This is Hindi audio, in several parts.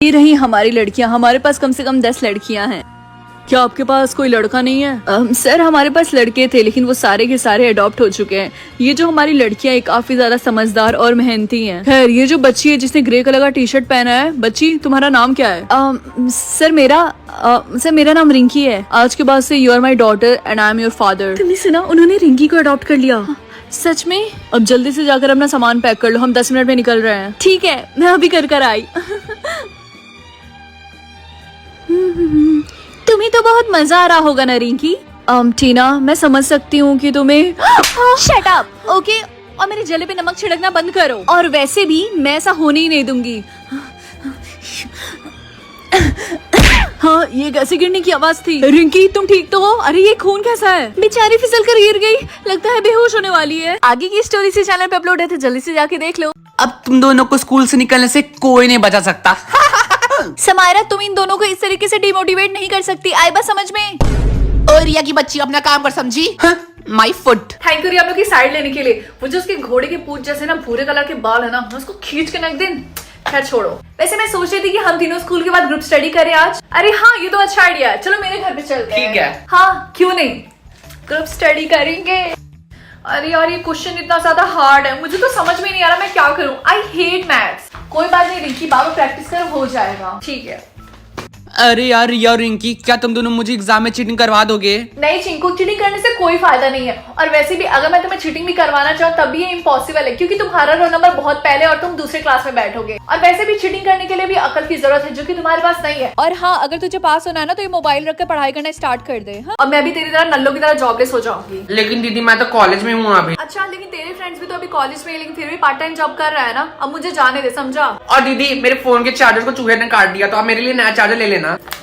ये रही हमारी लड़कियां, हमारे पास कम से कम 10 लड़कियां हैं। क्या आपके पास कोई लड़का नहीं है? सर हमारे पास लड़के थे लेकिन वो सारे के सारे अडॉप्ट हो चुके हैं। ये जो हमारी लड़कियां काफी ज्यादा समझदार और मेहनती हैं। खैर ये जो बच्ची है जिसने ग्रे कलर का टी शर्ट पहना है, बच्ची तुम्हारा नाम क्या है? सर मेरा नाम रिंकी है। आज के बाद से you are my daughter and I am your father. तुमने सुना, उन्होंने रिंकी को अडॉप्ट कर लिया। सच में? अब जल्दी से जाकर अपना सामान पैक कर लो, हम 10 मिनट में निकल रहे हैं। ठीक है, मैं अभी कर आई। तुम्हें तो बहुत मजा आ रहा होगा ना रिंकी। टीना, मैं समझ सकती हूँ कि तुम्हें शट अप, ओके? और मेरे जले पे नमक छिड़कना बंद करो। और वैसे भी मैं ऐसा होने ही नहीं दूंगी। हाँ, ये कैसे गिरने की आवाज थी? रिंकी तुम ठीक तो हो? अरे ये खून कैसा है? बेचारी फिसल कर गिर गई, लगता है बेहोश होने वाली है। आगे की स्टोरी इसी चैनल पे अपलोड है, तो जल्दी से जाके देख लो। अब तुम दोनों को स्कूल से निकलने से कोई नहीं बचा सकता। समायरा, तुम इन दोनों को इस तरीके से डिमोटिवेट नहीं कर सकती, आई बात समझ में? और रिया की बच्ची अपना काम कर, समझी? My foot. थैंक यू रिया, आप लोग की साइड लेने के लिए। वो जो उसके घोड़े के पूंछ जैसे ना भूरे कलर के बाल है ना, मैं उसको खींच के रख दिन। खैर छोड़ो। वैसे मैं सोच रही थी कि हम तीनों स्कूल के बाद ग्रुप स्टडी करें आज। अरे हाँ, ये तो अच्छा आइडिया है। चलो मेरे घर पे चलते हैं। ठीक है। हाँ क्यों नहीं, ग्रुप स्टडी करेंगे। अरे यार ये क्वेश्चन इतना ज्यादा हार्ड है, मुझे तो समझ में नहीं आ रहा मैं क्या करूं। I hate maths. कोई बात नहीं रिंकी, बाबा प्रैक्टिस करो, हो जाएगा। ठीक है। अरे यार रिया और रिंकी, क्या तुम दोनों मुझे एग्जाम में चीटिंग करवा दोगे? नहीं चिंकू, चीटिंग करने से कोई फायदा नहीं है। और वैसे भी अगर मैं तुम्हें चीटिंग भी करवाना चाहूँ तब भी ये इम्पॉसिबल है, क्योंकि तुम्हारा रोल नंबर बहुत पहले और तुम दूसरे क्लास में बैठोगे। और वैसे भी चीटिंग करने के लिए भी अकल की जरूरत है, जो कि तुम्हारे पास नहीं है। और हाँ, अगर तुझे पास होना है ना तो ये मोबाइल रख कर पढ़ाई करना स्टार्ट कर दे। हाँ? और मैं भी तेरी तरह नल्लों की तरह जॉबलेस हो जाऊंगी। लेकिन दीदी मैं तो कॉलेज में हूँ अभी। अच्छा, लेकिन तेरे फ्रेंड्स भी तो अभी कॉलेज में, लेकिन फिर भी पार्ट टाइम जॉब कर रहा है ना। अब मुझे जाने दे, समझा? और दीदी मेरे फोन के चार्जर को चूहे ने काट दिया, तो आप मेरे लिए नया चार्जर ले लेना।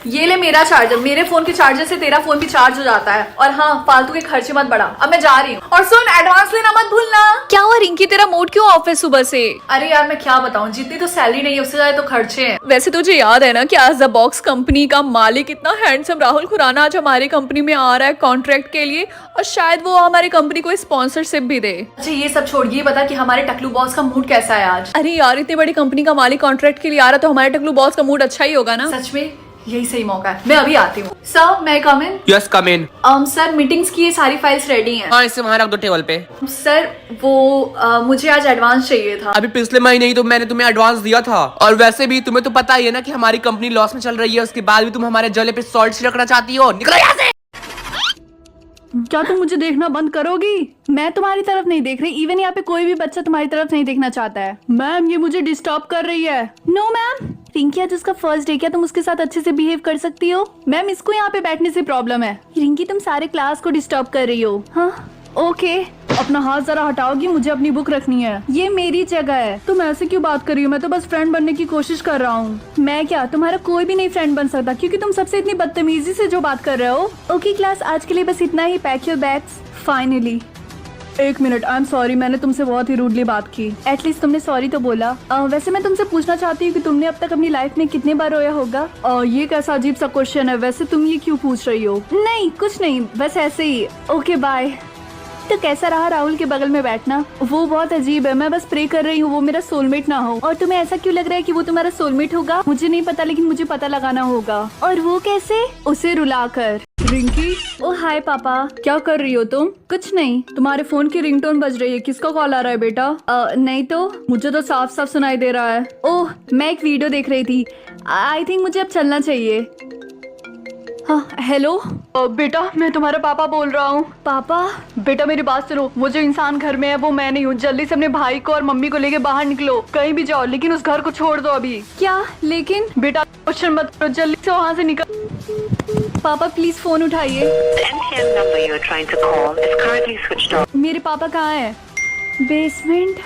ये ले मेरा चार्जर। मेरे फोन के चार्जर से तेरा फोन भी चार्ज हो जाता है। और हाँ, फालतू के खर्चे मत बढ़ा। अब मैं जा रही हूँ। और सुन, एडवांस लेना मत भूलना। क्या हुआ रिंकी, तेरा मूड क्यों ऑफ है सुबह से? अरे यार मैं क्या बताऊँ, जितनी तो सैलरी नहीं है उससे ज्यादा तो खर्चे हैं। वैसे तुझे याद है ना कि आज द बॉक्स कंपनी का मालिक इतना हैंडसम राहुल खुराना आज हमारी कंपनी में आ रहा है कॉन्ट्रैक्ट के लिए, और शायद वो हमारी कंपनी को स्पॉन्सरशिप भी दे। अच्छा ये सब छोड़, ये बता कि हमारे टकलू बॉस का मूड कैसा है आज? अरे यार, इतनी बड़ी कंपनी का मालिक कॉन्ट्रैक्ट के लिए आ रहा, तो हमारे टकलू बॉस का मूड अच्छा ही होगा ना। सच में यही सही मौका है। मैं अभी आती हूँ। सर मैं कम इन? यस कम इन। सर मीटिंग्स की ये सारी फाइल्स रेडी हैं। हाँ, इसे वहाँ रख दो टेबल पे। सर वो मुझे आज एडवांस चाहिए था। अभी पिछले महीने ही तो मैंने तुम्हें एडवांस दिया था। और वैसे भी तुम्हें तो पता ही है ना कि हमारी कंपनी लॉस में चल रही है, उसके बाद भी तुम हमारे जले पे सॉल्ट छिड़कना चाहती हो। निकलो यहाँ से। क्या तुम मुझे देखना बंद करोगी? मैं तुम्हारी तरफ नहीं देख रही, इवन यहाँ पे कोई भी बच्चा तुम्हारी तरफ नहीं देखना चाहता है। मैम ये मुझे डिस्टर्ब कर रही है। No ma'am. रिंकी आज उसका फर्स्ट डे, क्या तुम उसके साथ अच्छे से बिहेव कर सकती हो? मैम इसको यहाँ पे बैठने से प्रॉब्लम है। रिंकी तुम सारे क्लास को डिस्टर्ब कर रही हो। हाँ ओके, अपना हाथ जरा हटाओगी, मुझे अपनी बुक रखनी है। ये मेरी जगह है। तुम ऐसे क्यों बात कर रही हो? मैं तो बस फ्रेंड बनने की कोशिश कर रहा हूँ। मैं क्या, तुम्हारा कोई भी नहीं फ्रेंड बन सकता, क्योंकि तुम सबसे इतनी बदतमीजी से जो बात कर रहे हो। ओके क्लास, आज के लिए बस इतना ही। Pack your bags finally. एक मिनट, आई एम सॉरी, मैंने तुमसे बहुत ही रूडली बात की। एटलीस्ट तुमने सॉरी तो बोला। वैसे मैं तुमसे पूछना चाहती हूँ कि तुमने अब तक अपनी लाइफ में कितने बार रोया होगा? ये कैसा अजीब सा क्वेश्चन है, वैसे तुम ये क्यों पूछ रही हो? नहीं कुछ नहीं, बस ऐसे ही। Okay bye. तो कैसा रहा राहुल के बगल में बैठना? वो बहुत अजीब है, मैं बस प्रे कर रही हूँ वो मेरा सोलमेट ना हो। और तुम्हें ऐसा क्यों लग रहा है कि वो तुम्हारा सोलमेट होगा? मुझे नहीं पता, लेकिन मुझे पता लगाना होगा। और वो कैसे? उसे रुलाकर। रिंकी, ओ हाय पापा, क्या कर रही हो तुम? कुछ नहीं, तुम्हारे फोन की रिंगटोन बज रही है। किसका कॉल आ रहा है बेटा? नहीं तो, मुझे तो साफ साफ सुनाई दे रहा है। ओह, मैं एक वीडियो देख रही थी। आई थिंक मुझे अब चलना चाहिए। हाँ हेलो बेटा, मैं तुम्हारा पापा बोल रहा हूँ। पापा? बेटा मेरी बात सुनो, वो जो इंसान घर में है वो मैं नहीं हूँ। जल्दी से अपने भाई को और मम्मी को लेके बाहर निकलो, कहीं भी जाओ, लेकिन उस घर को छोड़ दो अभी। क्या लेकिन? बेटा क्वेश्चन मत करो, जल्दी से वहाँ से निकल। पापा प्लीज फोन उठाइए। मेरे पापा कहाँ है? बेसमेंट।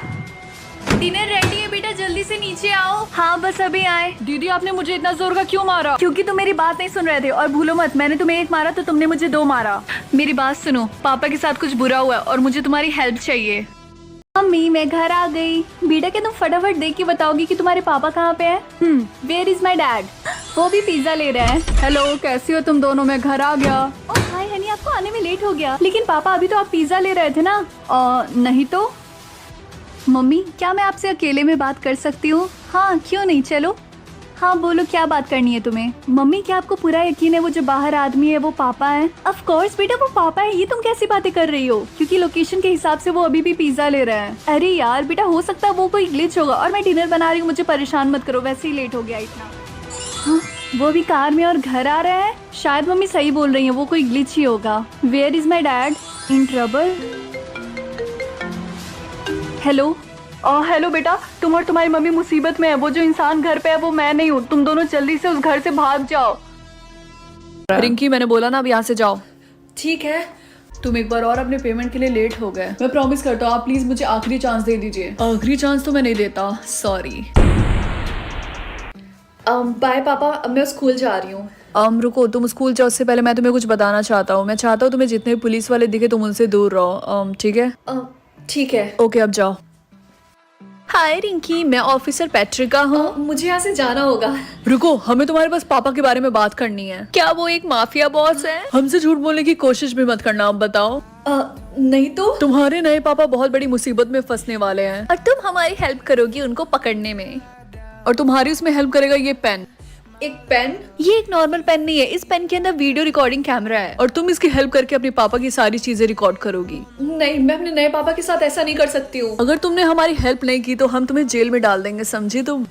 डिनर रेडी है बेटा, जल्दी से नीचे आओ। हाँ बस अभी आए। दीदी आपने मुझे इतना जोर का क्यों मारा? क्योंकि तुम मेरी बात नहीं सुन रहे थे। और भूलो मत, मैंने तुम्हें एक मारा तो तुमने मुझे 2 मारा। मेरी बात सुनो, पापा के साथ कुछ बुरा हुआ और मुझे तुम्हारी हेल्प चाहिए। मम्मी मैं घर आ गई। बेटा क्या तुम फटाफट देख के बताओगी कि तुम्हारे पापा कहाँ पे हैं? Where is my dad? वो भी पिज्जा ले रहे हैं। हेलो कैसी हो तुम दोनों? मैं घर आ गया। ओह हाय हनी, आपको आने में लेट हो गया। लेकिन पापा अभी तो आप पिज्जा ले रहे थे ना? नहीं तो। मम्मी क्या मैं आपसे अकेले में बात कर सकती हूँ? हाँ क्यों नहीं, चलो। हाँ बोलो, क्या बात करनी है तुम्हें? मम्मी क्या आपको पूरा यकीन है वो जो बाहर आदमी है वो पापा है? ऑफ कोर्स बेटा वो पापा है, ये तुम कैसी बातें कर रही हो? क्योंकि लोकेशन के हिसाब से वो अभी भी पिज्जा ले रहा है। अरे यार बेटा हो सकता है वो कोई ग्लिच होगा, और मैं डिनर बना रही हूँ, मुझे परेशान मत करो, वैसे ही लेट हो गया इतना। हाँ, वो भी कार में और घर आ रहा है। शायद मम्मी सही बोल रही है, वो कोई ग्लिच ही होगा। Where is my dad? In trouble? Hello hello बेटा, तुम और तुम्हारी मम्मी मुसीबत में है। वो जो इंसान घर पे है वो मैं नहीं हूँ। तुम दोनों जल्दी से उस घर से भाग जाओ। रिंकी मैंने बोला ना अब यहाँ से जाओ। ठीक है। तुम एक बार और अपने पेमेंट के लिए लेट हो गए। मैं प्रॉमिस करता हूँ आप प्लीज मुझे आखिरी चांस दे दीजिए। आखिरी चांस तो मैं नहीं देता, सॉरी। बाय पापा, अब मैं स्कूल जा रही हूँ। रुको, तुम स्कूल जाओ उससे पहले मैं तुम्हें कुछ बताना चाहता हूँ। मैं चाहता हूँ तुम्हें जितने पुलिस वाले दिखे तुम उनसे दूर रहो। ठीक है? ठीक है। ओके अब जाओ। हाय रिंकी, मैं ऑफिसर पैट्रिका हूँ। मुझे यहाँ से जाना होगा। रुको, हमें तुम्हारे पास पापा के बारे में बात करनी है। क्या वो एक माफिया बॉस है? हमसे झूठ बोलने की कोशिश भी मत करना। अब बताओ। नहीं तो तुम्हारे नए पापा बहुत बड़ी मुसीबत में फंसने वाले हैं और तुम हमारी हेल्प करोगी उनको पकड़ने में। और तुम्हारी उसमें हेल्प करेगा ये पेन। एक पेन? ये एक नॉर्मल पेन नहीं है, इस पेन के अंदर वीडियो रिकॉर्डिंग कैमरा है और तुम इसकी हेल्प करके अपने पापा की सारी चीजें रिकॉर्ड करोगी। नहीं, मैं अपने नए पापा के साथ ऐसा नहीं कर सकती हूँ। अगर तुमने हमारी हेल्प नहीं की तो हम तुम्हें जेल में डाल देंगे, समझी तुम?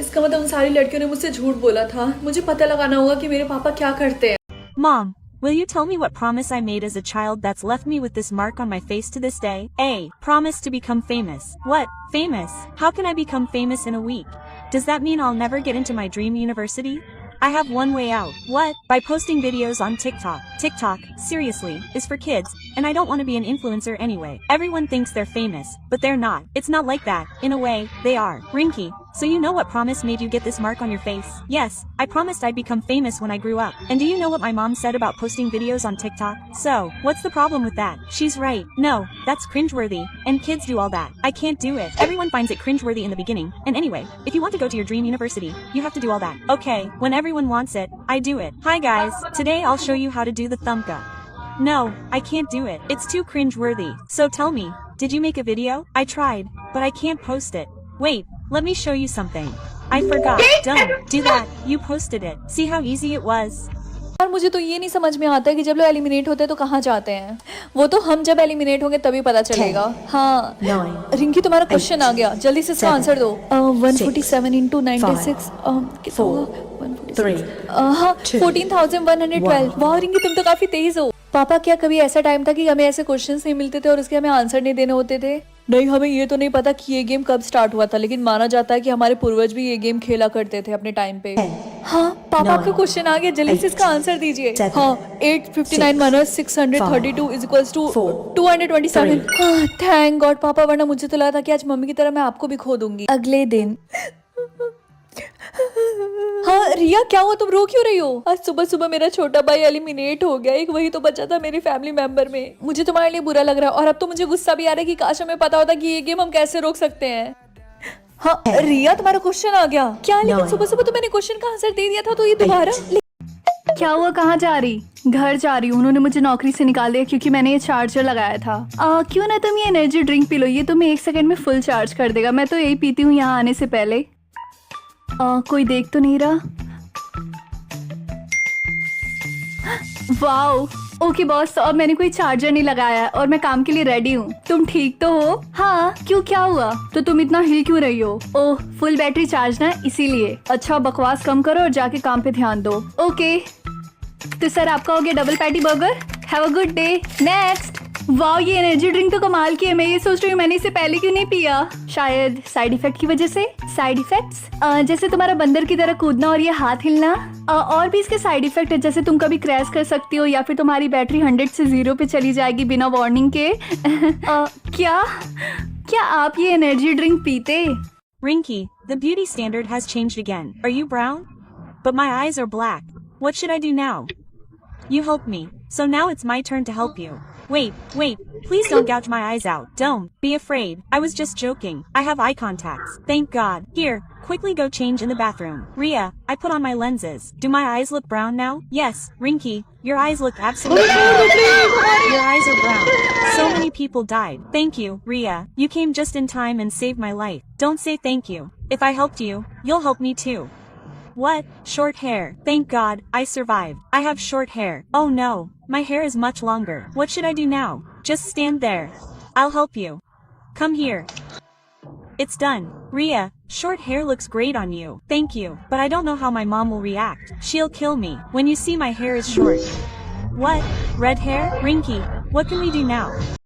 इसका मतलब उन सारी लड़कियों ने मुझसे झूठ बोला था। मुझे पता लगाना होगा कि मेरे पापा क्या करते हैं। Mom, will you tell me what promise I made as a child that's left me with this mark on my face to this day? A. Promise to become famous. What? Famous? How can I become famous in a week? Does that mean I'll never get into my dream university? I have one way out. What? By posting videos on TikTok. TikTok, seriously, is for kids, and I don't want to be an influencer anyway. Everyone thinks they're famous, but they're not. It's not like that. In a way, they are. Rinky, so you know what promise made you get this mark on your face? Yes, I promised I'd become famous when I grew up. And do you know what my mom said about posting videos on TikTok? So, what's the problem with that? She's right. No, that's cringeworthy. And kids do all that. I can't do it. Everyone finds it cringeworthy in the beginning. And anyway, if you want to go to your dream university, you have to do all that. Okay, when everyone wants it, I do it. Hi guys, today I'll show you how to do the thumbka. No, I can't do it. It's too cringeworthy. So tell me, did you make a video? I tried, but I can't post it. Wait, let me show you something. I forgot. Don't do that. You posted it. See how easy it was? और मुझे तो ये नहीं समझ में आता है कि जब लोग एलिमिनेट होते हैं तो कहाँ जाते हैं। वो तो हम जब एलिमिनेट होंगे तभी पता चलेगा। हाँ रिंकी, तुम्हारा क्वेश्चन आ गया, जल्दी से इसका आंसर दो। 147 into 96 हाँ 14,112। वाह रिंकी, तुम तो काफी तेज हो। पापा क्या कभी ऐसा टाइम था कि हमें ऐसे क्वेश्चंस नहीं मिलते थे और उसके हमें आंसर नहीं देने होते थे? नहीं, हमें ये तो नहीं पता कि ये गेम कब स्टार्ट हुआ था, लेकिन माना जाता है कि हमारे पूर्वज भी ये गेम खेला करते थे अपने टाइम पे। हाँ पापा, आपका क्वेश्चन आ गया, जल्दी से इसका आंसर दीजिए। हाँ 859 minus 632 is equals to 227। Thank God पापा, वरना मुझे तो लगा था कि आज मम्मी की तरह मैं आपको भी खो दूंगी। अगले दिन हाँ रिया, क्या हुआ, तुम रो क्यों रही हो? आज सुबह सुबह मेरा छोटा भाई एलिमिनेट हो गया, एक वही तो बचा था मेरी फैमिली मेंबर में। मुझे तुम्हारे लिए बुरा लग रहा है और अब तो मुझे गुस्सा भी आ रहा है कि काश हमें पता होता कि ये गेम हम कैसे रोक सकते हैं। हाँ रिया, तुम्हारा क्वेश्चन आ गया क्या? लेकिन सुबह सुबह तो मैंने क्वेश्चन का आंसर दे दिया था, तो ये दोबारा क्या हुआ? कहाँ जा रही? घर जा रही हूँ। उन्होंने मुझे नौकरी से निकाल दिया क्योंकि मैंने ये चार्जर लगाया था। क्यों ना तुम ये एनर्जी ड्रिंक पी लो, ये तुम्हें 1 सेकंड में फुल चार्ज कर देगा। मैं तो यही पीती हूँ यहाँ आने से पहले। कोई देख तो नहीं रहा? वाओ, ओके बॉस, तो अब मैंने कोई चार्जर नहीं लगाया और मैं काम के लिए रेडी हूँ। तुम ठीक तो हो? हाँ क्यों, क्या हुआ? तो तुम इतना हिल क्यों रही हो? ओह फुल बैटरी चार्ज ना, इसीलिए। अच्छा बकवास कम करो और जाके काम पे ध्यान दो। ओके तो सर आपका हो गया double patty burger. Have a good day. Next. वाह ये एनर्जी ड्रिंक तो कमाल की है। मैं ये सोच रही हूँ मैंने इसे पहले क्यों नहीं पिया। शायद साइड इफेक्ट की वजह से। साइड इफेक्ट्स जैसे तुम्हारा बंदर की तरह कूदना और ये हाथ हिलना। और भी इसके साइड इफेक्ट है, जैसे तुम कभी क्रैश कर सकती हो या फिर तुम्हारी बैटरी 100 से 0 पे चली जाएगी बिना वार्निंग के। क्या आप ये एनर्जी ड्रिंक पीते? Rinky, the beauty standard has changed again. Are you brown? But my eyes are black. What should I do now? You helped me, so now it's my turn to help you. Wait, please don't gouge my eyes out. Don't be afraid. I was just joking. I have eye contacts. Thank God. Here, quickly go change in the bathroom. Ria, I put on my lenses. Do my eyes look brown now? Yes, Rinky, your eyes look absolutely brown. Your eyes are brown. So many people died. Thank you, Ria. You came just in time and saved my life. Don't say thank you. If I helped you, you'll help me too. What? Short hair. Thank God, I survived. I have short hair. Oh no, my hair is much longer. What should I do now? Just stand there. I'll help you. Come here. It's done. Ria, short hair looks great on you. Thank you. But I don't know how my mom will react. She'll kill me when you see my hair is short. What? Red hair? Rinky, what can we do now?